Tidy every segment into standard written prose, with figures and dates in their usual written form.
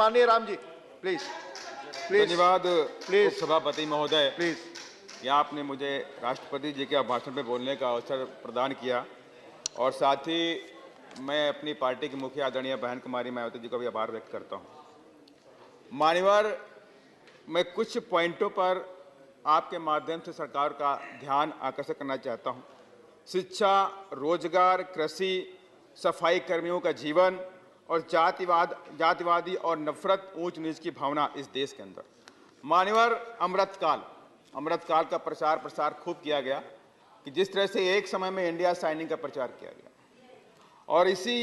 माननीय Ram ji, please please. धन्यवाद please उपसभापति महोदय। प्लीज। यहाँ आपने मुझे राष्ट्रपति जी के अभिभाषण में बोलने का अवसर प्रदान किया और साथ ही मैं अपनी पार्टी की मुखिया आदरणीय बहन कुमारी मायावती जी का भी आभार व्यक्त करता हूँ। मान्यवर, मैं कुछ पॉइंटों पर आपके माध्यम से सरकार का ध्यान आकर्षित करना चाहता हूँ। शिक्षा, रोजगार, कृषि, सफाई कर्मियों का जीवन और जातिवादी और नफरत, ऊंच नीच की भावना इस देश के अंदर। मान्यवर, अमृतकाल का प्रचार प्रसार खूब किया गया कि जिस तरह से एक समय में इंडिया साइनिंग का प्रचार किया गया और इसी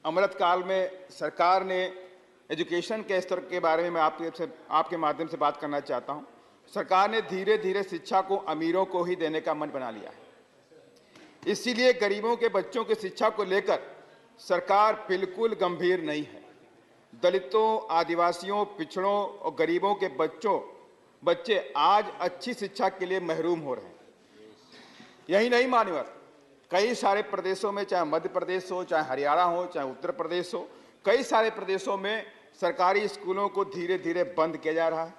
अमृतकाल में सरकार ने एजुकेशन के स्तर के बारे में मैं आपके माध्यम से बात करना चाहता हूं। सरकार ने धीरे धीरे शिक्षा को अमीरों को ही देने का मन बना लिया है। इसीलिए गरीबों के बच्चों की शिक्षा को लेकर सरकार बिल्कुल गंभीर नहीं है। दलितों, आदिवासियों, पिछड़ों और गरीबों के बच्चे आज अच्छी शिक्षा के लिए महरूम हो रहे हैं। यही नहीं मान्यवर, कई सारे प्रदेशों में, चाहे मध्य प्रदेश हो, चाहे हरियाणा हो, चाहे उत्तर प्रदेश हो, कई सारे प्रदेशों में सरकारी स्कूलों को धीरे धीरे बंद किया जा रहा है।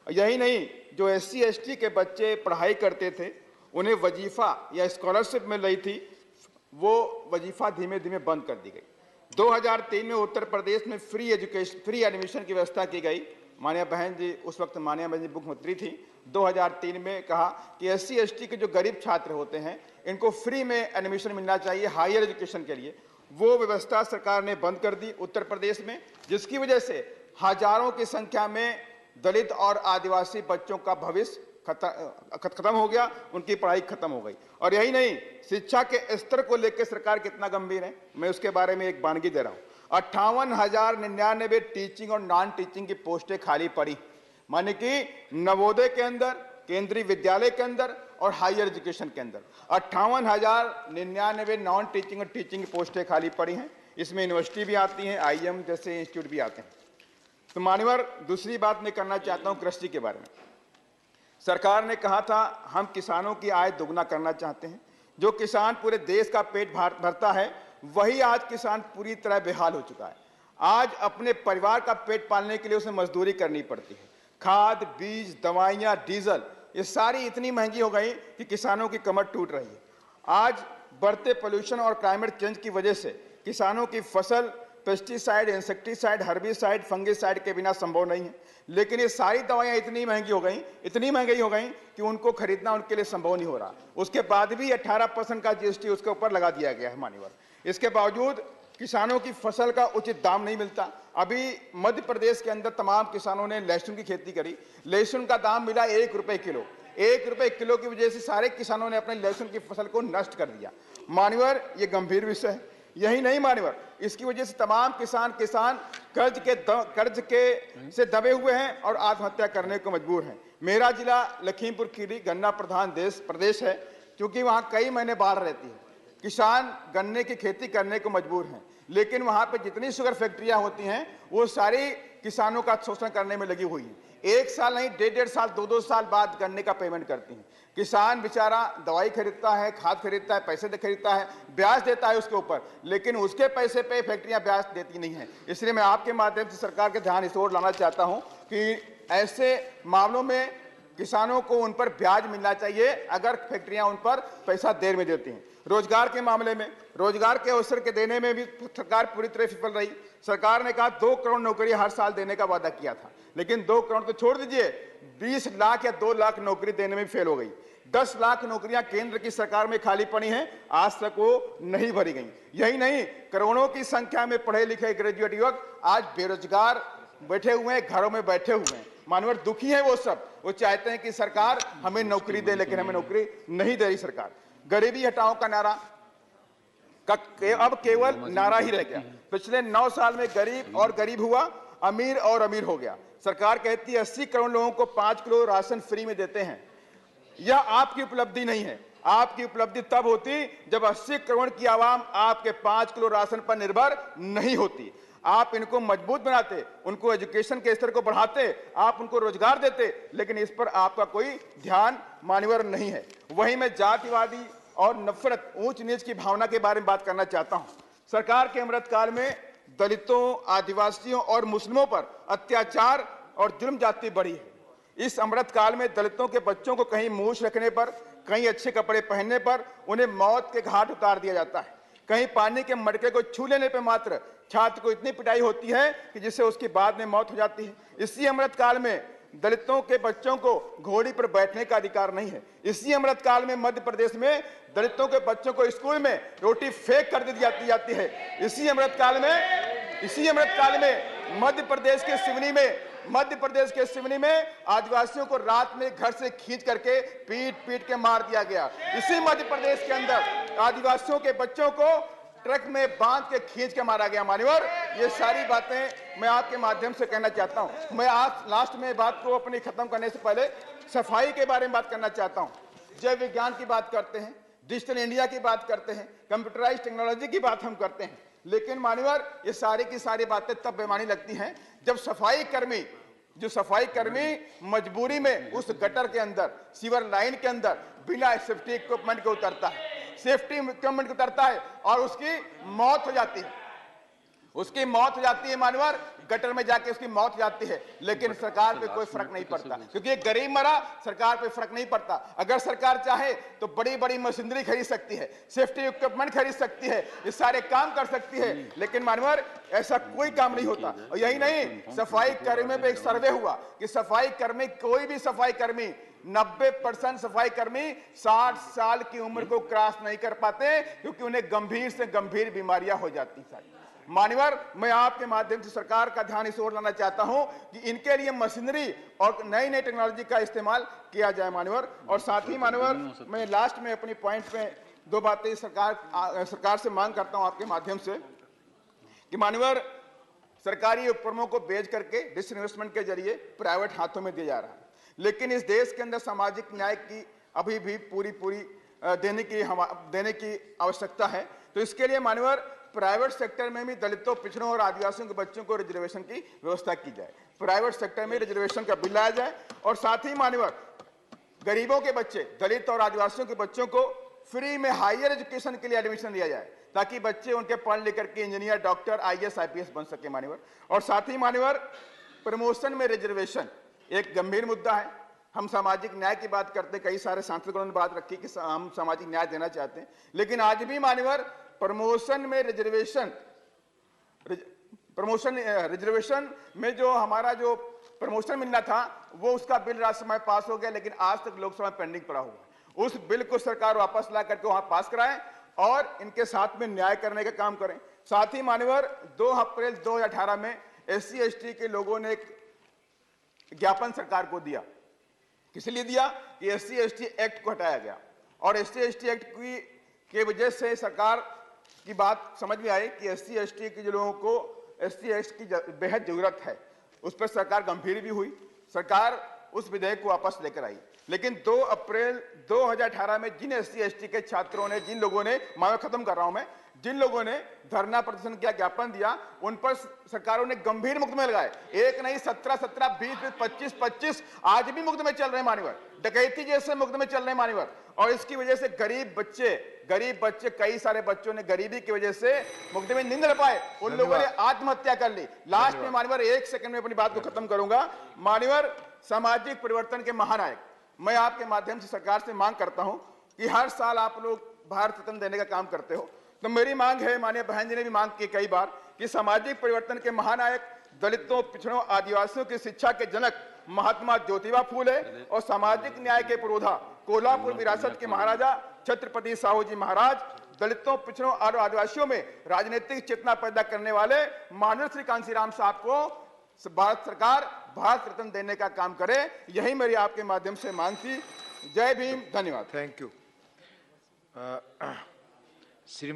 यही नहीं, जो SC ST के बच्चे पढ़ाई करते थे, उन्हें वजीफा या स्कॉलरशिप मिल रही थी, वो वजीफा धीमे धीमे बंद कर दी गई। 2003 में उत्तर प्रदेश में फ्री एडमिशन की व्यवस्था की गई। माननीय बहन जी, उस वक्त माननीय बहन जी मुख्यमंत्री थी। 2003 में कहा कि SC ST के जो गरीब छात्र होते हैं, इनको फ्री में एडमिशन मिलना चाहिए हायर एजुकेशन के लिए। वो व्यवस्था सरकार ने बंद कर दी उत्तर प्रदेश में, जिसकी वजह से हजारों की संख्या में दलित और आदिवासी बच्चों का भविष्य खत्म हो गया, उनकी पढ़ाई खत्म हो गई। और यही नहीं, शिक्षा के स्तर को लेकर सरकार कितना गंभीर है, मैं उसके बारे में एक वानगी दे रहा हूं। 58,099 टीचिंग और नॉन टीचिंग की पोस्टें खाली पड़ी, माने कि नवोदय के अंदर, केंद्रीय विद्यालय के अंदर और हायर एजुकेशन के अंदर 58,099 नॉन टीचिंग और टीचिंग की पोस्टें खाली पड़ी हैं। इसमें यूनिवर्सिटी भी आती हैं, IIM जैसे इंस्टीट्यूट भी आते हैं। तो मान्यवर, दूसरी बात मैं करना चाहता हूं कृषि के बारे में। सरकार ने कहा था हम किसानों की आय दोगुना करना चाहते हैं। जो किसान पूरे देश का पेट भरता है, वही आज किसान पूरी तरह बेहाल हो चुका है। आज अपने परिवार का पेट पालने के लिए उसे मजदूरी करनी पड़ती है। खाद, बीज, दवाइयां, डीजल, ये सारी इतनी महंगी हो गई कि किसानों की कमर टूट रही है। आज बढ़ते पोल्यूशन और क्लाइमेट चेंज की वजह से किसानों की फसल पेस्टिसाइड, इंसेक्टिसाइड, हर्बिसाइड, फंगिसाइड के बिना संभव नहीं है। लेकिन ये सारी दवाइयां इतनी महंगी हो गई कि उनको खरीदना उनके लिए संभव नहीं हो रहा। उसके बाद भी 18% का GST उसके ऊपर लगा दिया गया है मान्यवर। इसके बावजूद किसानों की फसल का उचित दाम नहीं मिलता। अभी मध्य प्रदेश के अंदर तमाम किसानों ने लहसुन की खेती करी, लहसुन का दाम मिला 1 रुपए किलो। 1 रुपए किलो की वजह से सारे किसानों ने अपने लहसुन की फसल को नष्ट कर दिया। मान्यवर, ये गंभीर विषय है। यही नहीं मान्यवर, इसकी वजह से तमाम किसान कर्ज से दबे हुए हैं और आत्महत्या करने को मजबूर हैं। मेरा जिला लखीमपुर खीरी गन्ना प्रधान प्रदेश है, क्योंकि वहां कई महीने बाढ़ रहती है। किसान गन्ने की खेती करने को मजबूर हैं, लेकिन वहां पे जितनी शुगर फैक्ट्रियां होती हैं, वो सारी किसानों का शोषण करने में लगी हुई हैं। 1 साल नहीं, 1.5 साल, 2-2 साल बाद गन्ने का पेमेंट करती हैं। किसान बेचारा दवाई खरीदता है, खाद खरीदता है, पैसे खरीदता है, ब्याज देता है उसके ऊपर, लेकिन उसके पैसे पे फैक्ट्रियां ब्याज देती नहीं है। इसलिए मैं आपके माध्यम से सरकार के ध्यान इस ओर लाना चाहता हूं कि ऐसे मामलों में किसानों को उन पर ब्याज मिलना चाहिए अगर फैक्ट्रियां उन पर पैसा देर में देती हैं। रोजगार के मामले में, रोजगार के अवसर के देने में भी सरकार पूरी तरह विफल रही। सरकार ने कहा 2 करोड़ नौकरी हर साल देने का वादा किया था, लेकिन 2 करोड़ तो छोड़ दीजिए, 20 लाख या 2 लाख नौकरी देने में फेल हो गई। 10 लाख नौकरियां केंद्र की सरकार में खाली पड़ी हैं, आज तक वो नहीं भरी गई। यही नहीं, करोड़ों की संख्या में पढ़े लिखे ग्रेजुएट युवक आज बेरोजगार बैठे हुए हैं, घरों में बैठे हुए हैं। मानवर दुखी है वो सब, वो चाहते हैं कि सरकार हमें नौकरी दे, लेकिन हमें नौकरी नहीं दे रही सरकार। गरीबी हटाओ का नारा अब केवल नारा ही रह गया। पिछले 9 साल में गरीब हुआ, अमीर और अमीर हो गया। सरकार कहती है 80 करोड़ लोगों को 5 किलो राशन फ्री में देते हैं। यह आपकी उपलब्धि नहीं है। आपकी उपलब्धि तब होती जब 80 करोड़ की आवाम आपके 5 किलो राशन पर निर्भर नहीं होती। आप इनको मजबूत बनाते, उनको एजुकेशन के स्तर को बढ़ाते, आप उनको रोजगार देते, लेकिन इस पर आपका कोई ध्यान मान्यवर नहीं है। वहीं मैं जातिवादी और नफरत, ऊंच नीच की भावना के बारे में बात करना चाहता हूं। सरकार के अमृतकाल में दलितों, आदिवासियों और मुस्लिमों पर अत्याचार और जुल्म जाती बढ़ी है। इस अमृत काल में दलितों के बच्चों को कहीं मूछ रखने पर, कहीं अच्छे कपड़े पहनने पर उन्हें मौत के घाट उतार दिया जाता है। कहीं पानी के मटके को छू लेने पर मात्र छात्र को इतनी पिटाई होती है कि जिससे उसकी बाद में मौत हो जाती है। इसी अमृत काल में दलितों के बच्चों को घोड़ी पर बैठने का अधिकार नहीं है। इसी अमृत काल में मध्य प्रदेश में दलितों के बच्चों को स्कूल में रोटी फेंक कर दी जाती है। इसी अमृत काल में मध्य प्रदेश के सिवनी में आदिवासियों को रात में घर से खींच करके पीट के मार दिया गया। इसी मध्य प्रदेश के अंदर आदिवासियों के बच्चों को ट्रक में बांध के खींच के मारा गया। मान्यवर, ये सारी बातें मैं आपके माध्यम से कहना चाहता हूं। मैं आज लास्ट में बात को अपनी खत्म करने से पहले सफाई के बारे में बात करना चाहता हूं। जैव विज्ञान की बात करते हैं, डिजिटल इंडिया की बात करते हैं, कंप्यूटराइज टेक्नोलॉजी की बात हम करते हैं, लेकिन मान्यवर ये सारी की सारी बातें तब बेमानी लगती हैं जब सफाई कर्मी मजबूरी में उस गटर के अंदर, सीवर लाइन के अंदर बिना सेफ्टी इक्विपमेंट के उतरता है और उसकी मौत हो जाती है। मानवर गटर में जाके उसकी मौत हो जाती है, लेकिन सरकार पे कोई फर्क नहीं पड़ता, क्योंकि एक गरीब मरा, सरकार पे फर्क नहीं पड़ता। अगर सरकार चाहे तो बड़ी बड़ी मशीनरी खरीद सकती है, सेफ्टी इक्विपमेंट खरीद सकती है, ये सारे काम कर सकती है, लेकिन मानवर ऐसा कोई काम नहीं होता। और यही नहीं, सफाई कर्मियों पे एक सर्वे हुआ कि कोई भी सफाई कर्मी 90% सफाई कर्मी 60 साल की उम्र को क्रॉस नहीं कर पाते, क्योंकि उन्हें गंभीर से गंभीर बीमारियां हो जाती हैं। मान्यवर, मैं आपके माध्यम से सरकार का ध्यान इस ओर लाना चाहता हूं कि इनके लिए मशीनरी और नई टेक्नोलॉजी का इस्तेमाल किया जाए। मान्यवर, और साथ ही मान्यवर, मैं लास्ट में अपनी पॉइंट पे दो बातें सरकार से मांग करता हूं आपके माध्यम से कि मान्यवर, सरकारी उपक्रमों को बेच करके डिसइन्वेस्टमेंट के जरिए प्राइवेट हाथों में दिया जा रहा है, लेकिन इस देश के अंदर सामाजिक न्याय की अभी भी पूरी देने की आवश्यकता है। तो इसके लिए मान्यवर प्राइवेट सेक्टर में भी दलितों, पिछड़ों और आदिवासियों के बच्चों को रिजर्वेशन की व्यवस्था की जाए, प्राइवेट सेक्टर में रिजर्वेशन का बिल लाया जाए, और साथ ही मान्यवर गरीबों के बच्चे, दलित और आदिवासियों के बच्चों को फ्री में हायर एजुकेशन के लिए एडमिशन दिया जाए, ताकि बच्चे उनके पढ़ लिख करके इंजीनियर, डॉक्टर, IAS, IPS बन सके। मान्यवर, और साथ ही मान्यवर प्रमोशन में रिजर्वेशन एक गंभीर मुद्दा है। हम सामाजिक न्याय की बात करते, कई सारे सांसदों ने बात रखी कि हम सामाजिक न्याय देना चाहते हैं, लेकिन आज भी मान्यवर प्रमोशन रिजर्वेशन में जो हमारा जो प्रमोशन मिलना था, वो उसका बिल राज्यसभा में पास हो गया, लेकिन आज तक लोकसभा में पेंडिंग पड़ा हुआ है। उस बिल को सरकार वापस ला करके वहां पास कराए और इनके साथ में न्याय करने का काम करें। साथ ही मान्यवर 2 अप्रैल 2018 में SC/ST के लोगों ने एक ज्ञापन सरकार को दिया। किस लिए दिया? कि SC/ST एक्ट को हटाया गया, और SC/ST एक्ट की वजह से सरकार की बात समझ में आई कि SC/ST के जो लोगों को SC/ST की बेहद जरूरत है, उस पर सरकार गंभीर भी हुई। सरकार उस विधेयक को वापस लेकर आई, लेकिन 2 अप्रैल 2018 में जिन SC/ST के छात्रों ने, जिन लोगों ने, मैं खत्म कर रहा हूं, जिन लोगों ने धरना प्रदर्शन किया, ज्ञापन दिया, उन पर सरकारों ने गंभीर मुकदमे लगाए। एक नहीं, 17, 20, 25 आज भी मुकदमे चल रहे हैं मान्यवर, डकैती जैसे मुकदमे चल रहे हैं मान्यवर। और इसकी वजह से गरीब बच्चे, कई सारे बच्चों ने गरीबी की वजह से मुकदमे नहीं लड़ पाए, उन लोगों ने आत्महत्या कर ली। लास्ट में मान्यवर 1 सेकंड में अपनी बात को खत्म करूंगा। मान्यवर, सामाजिक परिवर्तन के महानायक, मैं आपके माध्यम से सरकार से मांग करता हूं कि हर साल आप लोग भारत रत्न देने का काम करते हो, तो मेरी मांग है, माननीय बहन जी ने भी मांग की कई बार, कि सामाजिक परिवर्तन के महानायक, दलितों, पिछड़ों, आदिवासियों की शिक्षा के जनक महात्मा ज्योतिबा फूले और सामाजिक न्याय के पुरोधा, कोल्हापुर विरासत के महाराजा छत्रपति साहू जी महाराज, दलितों, पिछड़ों और आदिवासियों में राजनीतिक चेतना पैदा करने वाले माननीय श्री कांशीराम साहब को भारत सरकार भारत रत्न देने का काम करे। यही मेरी आपके माध्यम से मांग थी। जय भीम, धन्यवाद। Thank you. श्रीमती